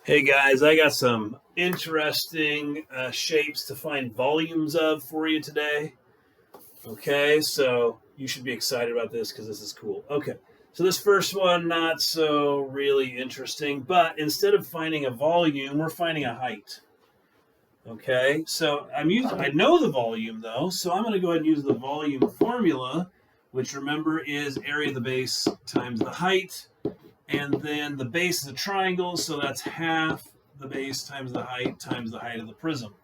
Hey guys, I got some interesting shapes to find volumes of for you today. Okay, so you should be excited about this because this is cool. Okay, so this first one, not so really interesting, but instead of finding a volume, we're finding a height. Okay, so I know the volume though, so I'm going to go ahead and use the volume formula, which remember is area of the base times the height. And then the base is a triangle, so that's half the base times the height of the prism.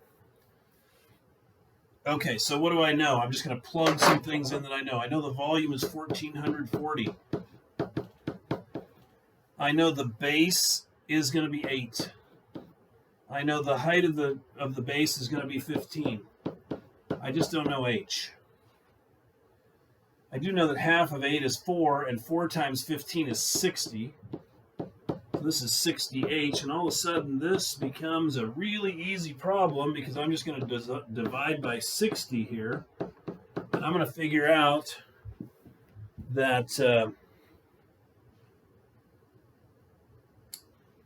Okay, so what do I know? I'm just going to plug some things in that I know. I know the volume is 1440. I know the base is going to be 8. I know the height of the base is going to be 15. I just don't know h. I do know that half of 8 is 4, and 4 times 15 is 60. So this is 60h, and all of a sudden this becomes a really easy problem because I'm just going to divide by 60 here, and I'm going to figure out that,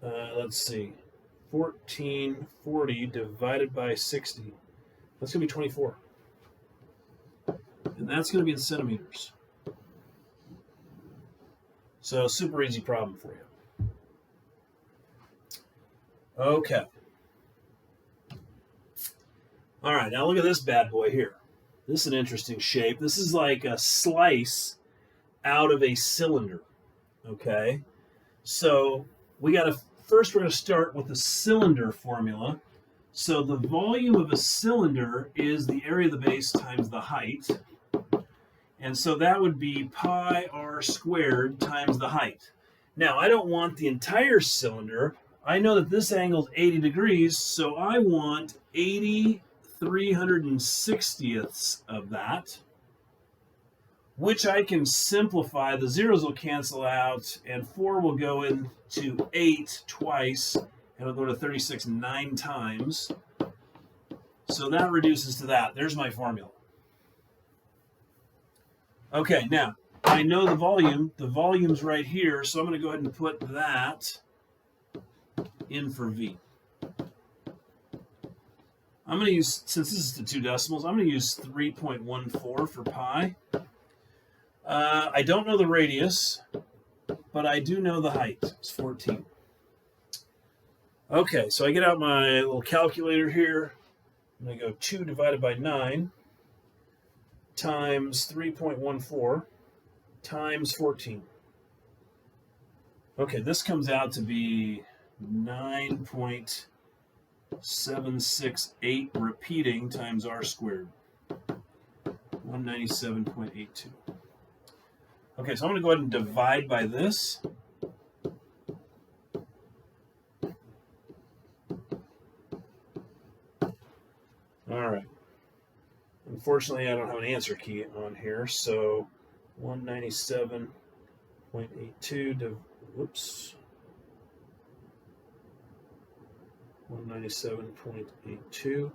let's see, 1440 divided by 60. That's going to be 24. And that's going to be in centimeters. So super easy problem for you. Okay. All right, now look at this bad boy here. This is an interesting shape. This is like a slice out of a cylinder. Okay. So we're going to start with the cylinder formula. So the volume of a cylinder is the area of the base times the height. And so that would be pi r squared times the height. Now, I don't want the entire cylinder. I know that this angle is 80 degrees, so I want 80 360ths of that, which I can simplify. The zeros will cancel out, and 4 will go into 8 twice, and it'll go to 36 9 times. So that reduces to that. There's my formula. Okay, now, I know the volume. The volume's right here, so I'm going to go ahead and put that in for V. I'm going to use, since this is the 2 decimals, I'm going to use 3.14 for pi. I don't know the radius, but I do know the height. It's 14. Okay, so I get out my little calculator here. I'm going to go 2 divided by 9 times 3.14 times 14. Okay, this comes out to be 9.768 repeating times r squared. 197.82. Okay, so I'm going to go ahead and divide by this. All right. Unfortunately, I don't have an answer key on here, so 197.82 whoops. 197.82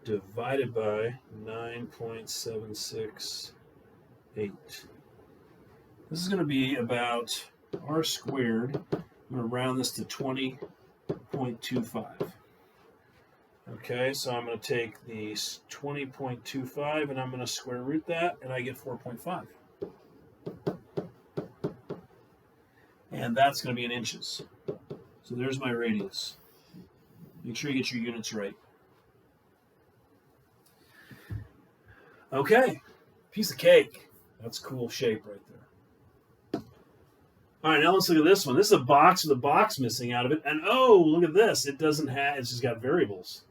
divided by 9.768. This is going to be about r squared. I'm going to round this to 20.25. Okay, so I'm going to take the 20.25 and I'm going to square root that, and I get 4.5. And that's going to be in inches. So there's my radius. Make sure you get your units right. Okay, piece of cake. That's a cool shape right there. All right, now let's look at this one. This is a box with a box missing out of it. And oh, look at this. It doesn't have, it's just got variables.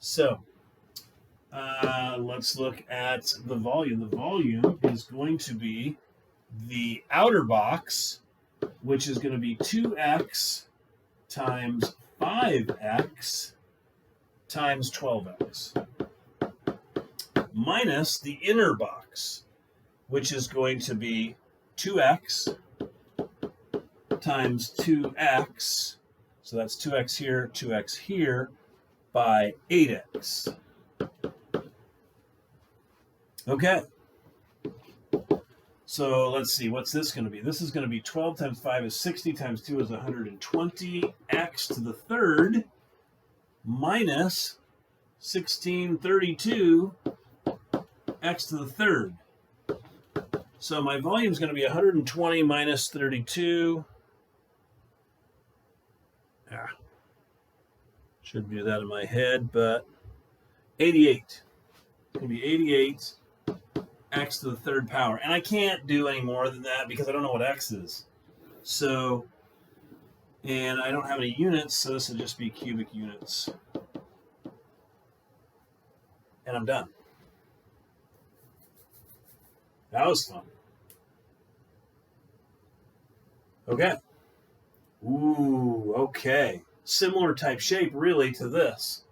So let's look at the volume. The volume is going to be the outer box, which is going to be 2x times 5x times 12x, minus the inner box, which is going to be 2x times 2x, so that's 2x here, by 8x. So let's see, what's this going to be? This is going to be 12 times 5 is 60 times 2 is 120, x to the third minus 1632 x to the third. So my volume is going to be 120 minus 32. Should do that in my head, but 88. It's going to be 88 x to the third power. And I can't do any more than that because I don't know what x is. So, and I don't have any units, so this will just be cubic units. And I'm done. That was fun. Okay. Ooh, okay. Similar type shape, really, to this.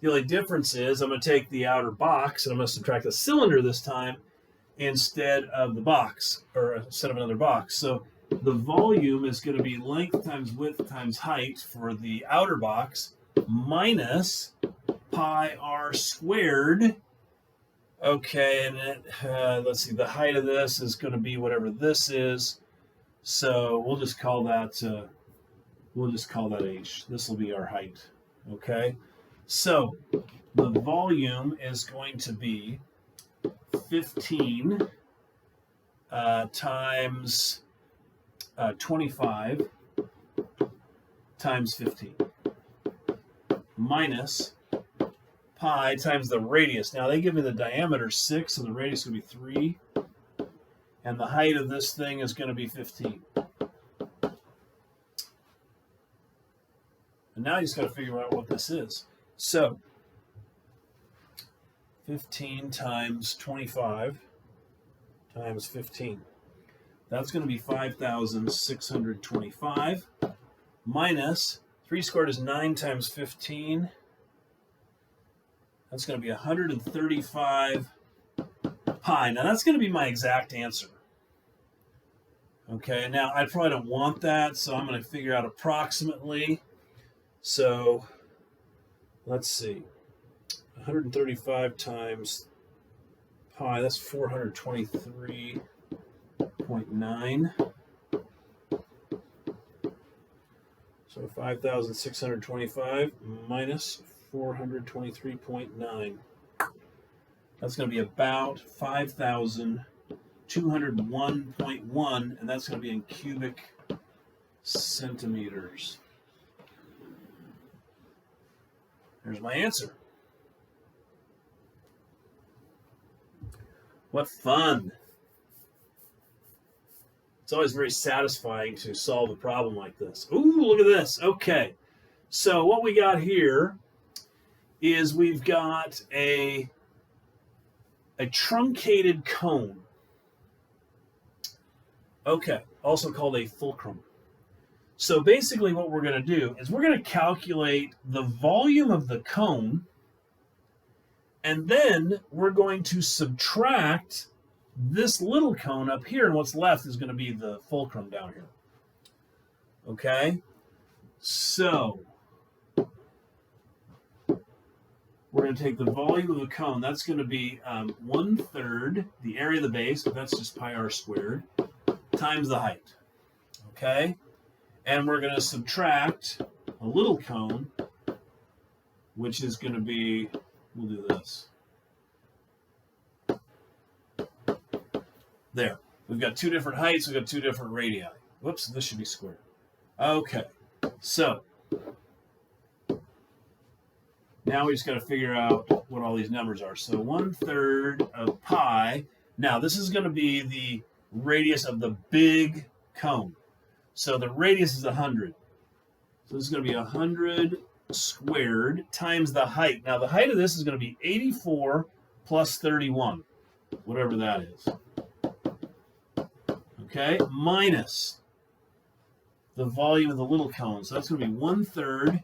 The only difference is I'm going to take the outer box and I'm going to subtract the cylinder this time instead of the box, or instead of another box. So the volume is going to be length times width times height for the outer box minus pi r squared. Okay, and let's see, the height of this is going to be whatever this is. So we'll just call that h. This will be our height. Okay, so the volume is going to be 15 times 25 times 15 minus pi times the radius. Now they give me the diameter 6, so the radius is going to be 3. And the height of this thing is going to be 15. And now you just got to figure out what this is. So 15 times 25 times 15. That's going to be 5,625 minus 3 squared is 9 times 15. That's going to be 135 pi. Now that's going to be my exact answer. Okay, now I probably don't want that, so I'm going to figure out approximately. So let's see. 135 times pi, that's 423.9. So 5,625 minus 423.9. That's going to be about 5,201.1, and that's going to be in cubic centimeters. There's my answer. What fun. It's always very satisfying to solve a problem like this. Ooh, look at this. Okay. So what we got here is we've got a truncated cone. Okay, also called a fulcrum. So basically what we're going to do is we're going to calculate the volume of the cone, and then we're going to subtract this little cone up here, and what's left is going to be the fulcrum down here. Okay? So we're going to take the volume of the cone. That's going to be 1/3 the area of the base, but that's just pi r squared, times the height. Okay? And we're going to subtract a little cone, which is going to be, we'll do this. There. We've got two different heights. We've got two different radii. Whoops, this should be square. Okay. So now we just got to figure out what all these numbers are. So 1/3 of pi. Now this is going to be the radius of the big cone. So the radius is 100. So this is going to be 100 squared times the height. Now the height of this is going to be 84 plus 31, whatever that is. Okay, minus the volume of the little cone. So that's going to be 1/3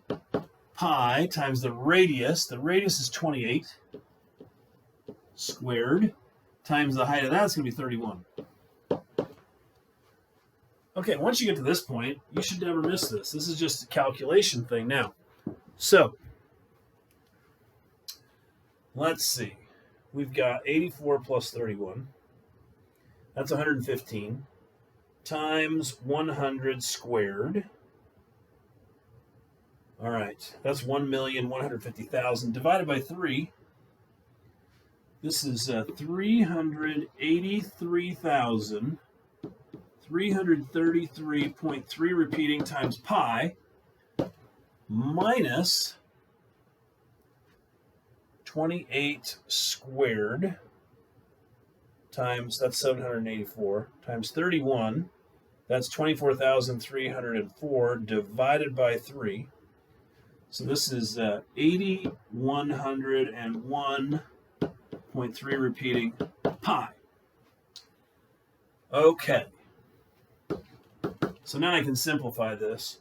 pi times the radius. The radius is 28 squared times the height of that is going to be 31. Okay, once you get to this point, you should never miss this. This is just a calculation thing now. So, let's see. We've got 84 plus 31. That's 115 times 100 squared. All right, that's 1,150,000 divided by 3. This is 383,333.3 repeating times pi minus 28 squared times, that's 784, times 31, that's 24,304 divided by 3. So this is 8,101.3 repeating pi. Okay. So now I can simplify this.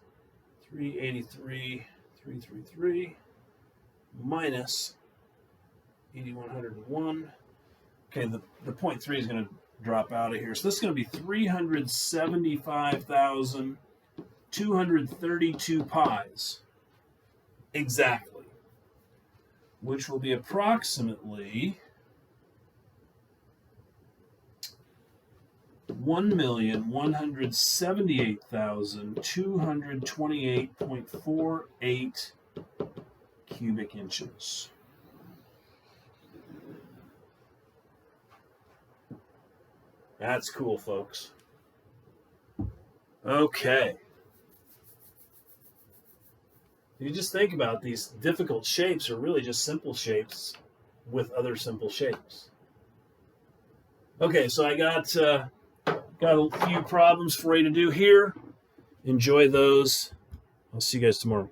383,333 minus 8,101. Okay, the 0.3 is going to drop out of here. So this is going to be 375,232 pies. Exactly. Which will be approximately 1,178,228.48 cubic inches. That's cool, folks. Okay. You just think about these difficult shapes are really just simple shapes with other simple shapes. Okay, so I got a few problems for you to do here. Enjoy those. I'll see you guys tomorrow.